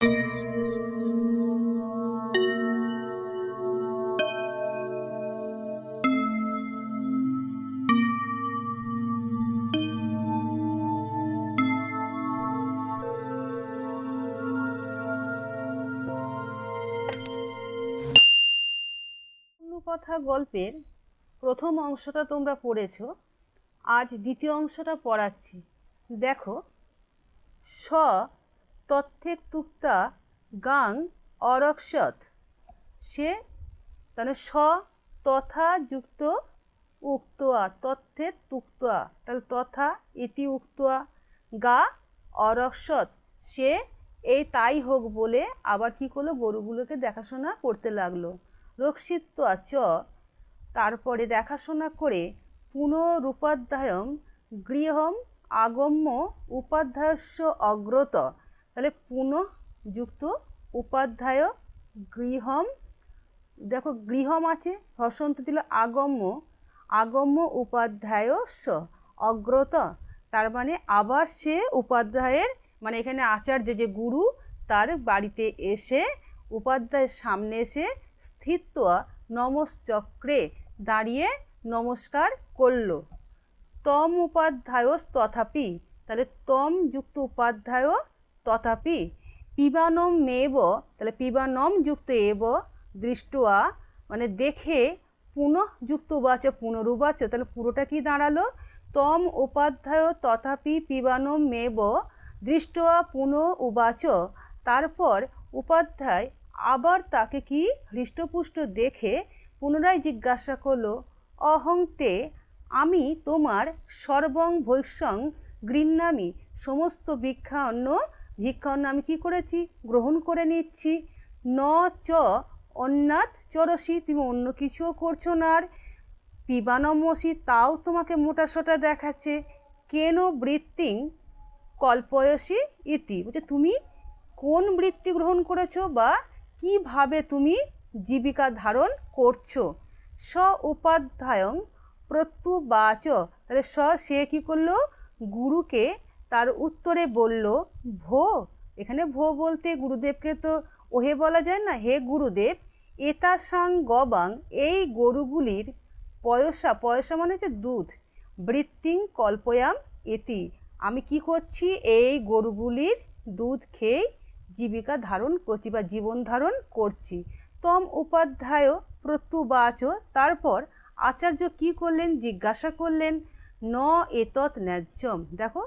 কথা গল্পের প্রথম অংশটা তোমরা পড়েছো, আজ দ্বিতীয় অংশটা পড়াচ্ছি। দেখো, স তথ্যে তুক্তা গাং অরক্ষত, সে তাহলে স তথা যুক্ত উক্তয়া, তথ্যে তুক্তা তাহলে তথা ইতি উক্তয়া, গা অরক্ষত, সে এই তাই হোক বলে আবার কি করলো, গরুগুলোকে দেখাশোনা করতে লাগলো। রক্ষিত্বা চ, তারপরে দেখাশোনা করে, পুনরুপাধ্যায়ম গৃহম আগম্য উপাধ্যায়স্য অগ্রত, তাহলে পুনঃ যুক্ত উপাধ্যায় গৃহম, দেখো গৃহম আছে হসন্ত দিল, আগম্য আগম্য উপাধ্যায়স্য অগ্রত, তার মানে আবার সে উপাধ্যায়ের মানে এখানে আচার্য যে গুরু তার বাড়িতে এসে উপাধ্যায়ের সামনে এসে স্থিত্বা নমশ্চক্রে, দাঁড়িয়ে নমস্কার করল। তম উপাধ্যায় তথাপি, তাহলে তম যুক্ত উপাধ্যায় তথাপি, পিবানম মেব, তাহলে পিবানম যুক্ত এব দৃষ্টয়া মানে দেখে, পুনঃ যুক্ত উবাচ পুনরুবাচ, তাহলে পুরোটা কি দাঁড়ালো, তম উপাধ্যায় তথাপি পিবানম মেব দৃষ্টয়া পুনঃ উবাচ, তারপর উপাধ্যায় আবার তাকে কি হৃষ্টপুষ্ট দেখে পুনরায় জিজ্ঞাসা করলো, অহংতে, আমি তোমার সর্বং ভৈষ্যং গৃহ্ণামি, সমস্ত ভিক্ষান্ন আমি কি করেছি, গ্রহণ করে নিচ্ছি। ন চ অন্যাৎ চরসি, তুমি অন্য কিছুও করছো না, আর পিবানমসি, তাও তোমাকে মোটাসোটা দেখাচ্ছে। কেন বৃত্তিং কল্পয়সি ইতি, বলছে তুমি কোন বৃত্তি গ্রহণ করেছো বা কিভাবে তুমি জীবিকা ধারণ করছো। স উপাধ্যায়ং প্রত্যুবাচ, তাহলে সে কি করলো, গুরুকে তার উত্তরে বলল, ভো, এখানে ভো বলতে গুরুদেবকে তো ওহে বলা যায় না, হে গুরুদেব, এতাসাং গবাং, এই গরুগুলির পয়সা, পয়সা মানে হচ্ছে দুধ, বৃত্তিং কল্পয়াম এতি, আমি কি করছি, এই গরুগুলির দুধ খেয়েই জীবিকা ধারণ করছি বা জীবন ধারণ করছি। তম উপাধ্যায় প্রত্যুবাচ, তারপর আচার্য কি করলেন, জিজ্ঞাসা করলেন, ন এতৎ ন্যায্যম, দেখো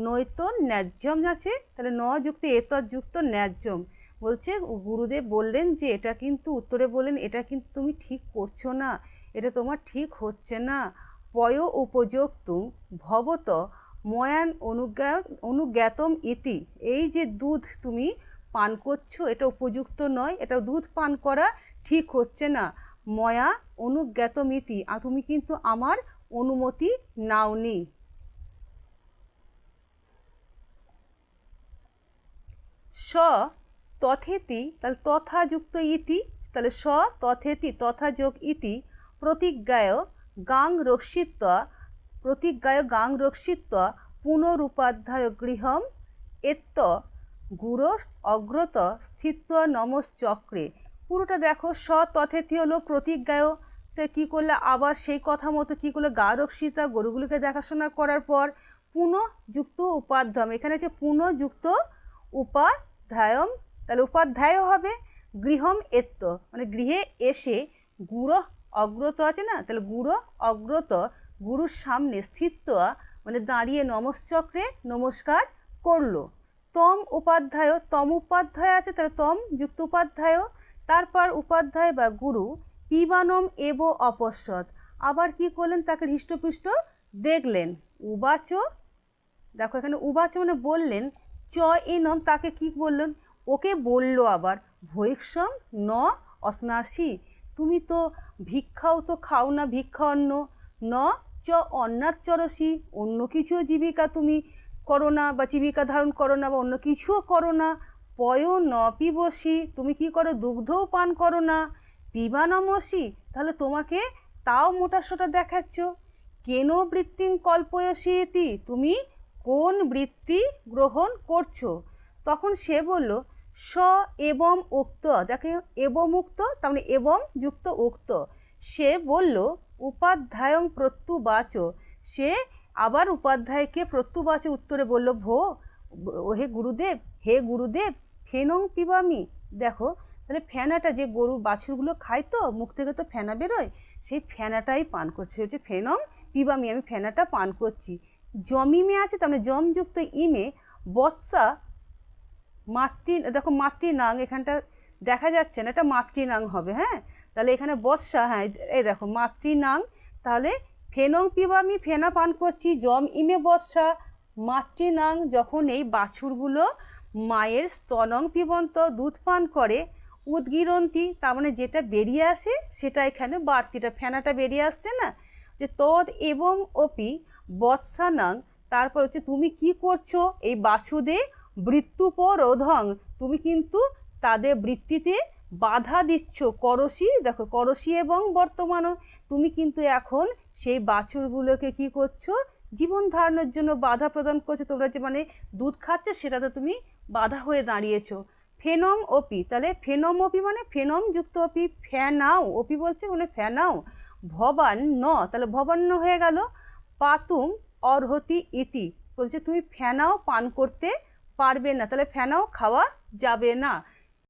নৈত ন্যায্যম আছে, তাহলে ন যুক্ত এতৎ যুক্ত ন্যায্যম, বলছে গুরুদেব বললেন যে এটা কিন্তু, উত্তরে বললেন এটা কিন্তু তুমি ঠিক করছো না, এটা তোমার ঠিক হচ্ছে না। পয় উপযোক্তুম ভবত ময়ান অনুজ্ঞাতম ইতি, এই যে দুধ তুমি পান করছো এটা উপযুক্ত নয়, এটা দুধ পান করা ঠিক হচ্ছে না। ময়া অনুজ্ঞাতম ইতি, তুমি কিন্তু আমার অনুমতি নাওনি। স তথেতি, তাহলে তথা যুক্ত ইতি, তাহলে স তথেতি তথা যোগ ইতি, প্রতিজ্ঞায় গাং রক্ষিত্বা, প্রতিজ্ঞায় গাং রক্ষিত্বা পুনরুপাধ্যায় গৃহম এত্ত গুরু অগ্রত স্থিত্বা নমশ্চক্রে, পুরোটা দেখো, স তথেতি হলো প্রতিজ্ঞায়, সে কী করলে আবার সেই কথা মতো কী করলো, গা রক্ষিতা গরুগুলোকে দেখাশোনা করার পর, পুনঃ যুক্ত উপাধ্যায়, এখানে হচ্ছে পুনঃ যুক্ত উপাধ্যায়ম, তাহলে উপাধ্যায় হবে, গৃহম এত্ত মানে গৃহে এসে, গুরু অগ্রত আছে না, তাহলে গুরু অগ্রত গুরুর সামনে স্থিত্বা মানে দাঁড়িয়ে নমশ্চক্রে নমস্কার করলো। তম উপাধ্যায়, তম উপাধ্যায় আছে, তাহলে তম যুক্ত উপাধ্যায়, তারপর উপাধ্যায় বা গুরু পিবানম এব অপশ্যৎ, আবার কি করলেন, তাকে হৃষ্টপুষ্ট দেখলেন। উবাচ, দেখো এখানে উবাচ মানে বললেন, চ এনম, তাকে কি বললেন, ওকে বলল আবার, ভৈক্ষম ন অস্নাসি, তুমি তো ভিক্ষাও তো খাও না, ভিক্ষা অন্ন, ন চ অন্যাৎ চরসি, অন্য কিছুও জীবিকা তুমি করো না বা জীবিকা ধারণ করো না বা অন্য কিছুও করো না। পয় ন পিবসি, তুমি কি করো, দুগ্ধও পান করো না। পিবানমসি, তাহলে তোমাকে তাও মোটাসোটা দেখাচ্ছ। কেন বৃত্তিং কল্পয়সি ইতি, তুমি কোন বৃত্তি গ্রহণ করছো। তখন সে বলল, স এবং উক্ত, দেখে এবং উক্ত তার মানে এবং যুক্ত উক্ত। সে বলল উপাধ্যায়ং প্রত্যুবাচ, সে আবার উপাধ্যায়কে প্রত্যুবাচ উত্তরে বলল ভো, হে গুরুদেব, হে গুরুদেব, ফেনং পিবামি। দেখো তাহলে ফেনাটা যে গরু বাছুরগুলো খায় তো মুখ থেকে তো ফেনা বেরোয়, সেই ফেনাটাই পান করছে, হচ্ছে ফেনং পিবামি, আমি ফেনাটা পান করছি। জমিমে আছে তার মানে জমযুক্ত ইমে, বৎসা মাতৃ, দেখো মাতৃনাং এখানটা দেখা যাচ্ছে না, এটা মাতৃনাং হবে। হ্যাঁ, তাহলে এখানে বৎসা, হ্যাঁ এই দেখো মাতৃনাং, তাহলে ফেনং পিবামি ফেনা পান করছি, জম ইমে বৎসা মাতৃনাং, যখন এই বাছুরগুলো মায়ের স্তনং পিবন্ত দুধ পান করে, উদ্গিরন্তি তার মানে যেটা বেরিয়ে আসে সেটা এখানে বাড়তিটা ফেনাটা বেরিয়ে আসছে না, যে তদ এবং অপি বৎসানাং, তারপর হচ্ছে তুমি কি করছো এই বাছুদের বৃত্তুপরোধং, তুমি কিন্তু তাদের বৃত্তিতে বাধা দিচ্ছ, করসি, দেখো করসি এবং বর্তমানও, তুমি কিন্তু এখন সেই বাছুরগুলোকে কি করছো, জীবন ধারণের জন্য বাধা প্রদান করছো, তোমরা যে মানে দুধ খাচ্ছে সেটাতে তুমি বাধা হয়ে দাঁড়িয়েছো। ফেনম অপি, তাহলে ফেনম অপি মানে ফেনম যুক্ত অপি, ফ্যানাও, অপি বলছে মানে ফ্যানাও, ভবান ন, তাহলে ভবান্ন হয়ে গেল, পাতুম অর্হতি ইতি, বলছে তুমি ফেনাও পান করতে পারবে না, তাহলে ফেনাও খাওয়া যাবে না।